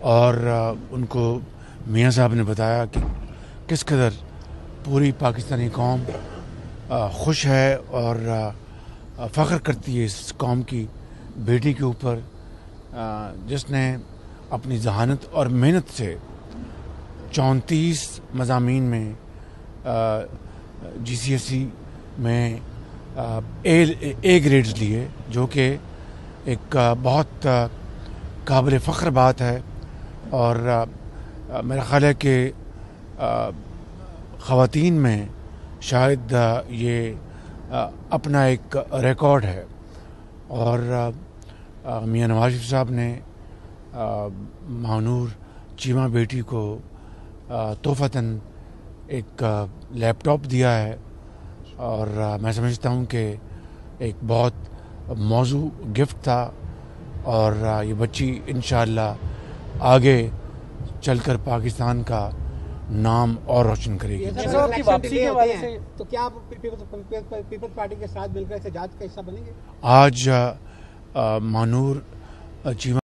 اور ان کو میاں صاحب نے بتایا کہ کس قدر پوری پاکستانی قوم خوش ہے اور فخر کرتی ہے اس قوم کی بیٹی کے اوپر جس نے اپنی ذہانت اور محنت سے 34 مضامین میں GCSE میں اے گریڈز لیے، جو کہ ایک بہت قابل فخر بات ہے. اور میرا خیال ہے کہ خواتین میں شاید یہ اپنا ایک ریکارڈ ہے. اور میاں نواز شریف صاحب نے مانور چیمہ بیٹی کو تحفتاً ایک لیپ ٹاپ دیا ہے، اور میں سمجھتا ہوں کہ ایک بہت موزوں گفٹ تھا، اور یہ بچی انشاءاللہ آگے چل کر پاکستان کا نام اور روشن کرے گی. تو کیا آپ پیپلز پارٹی کے ساتھ مل کر احتجاج کا حصہ بنیں گے؟ آج مانور چیمہ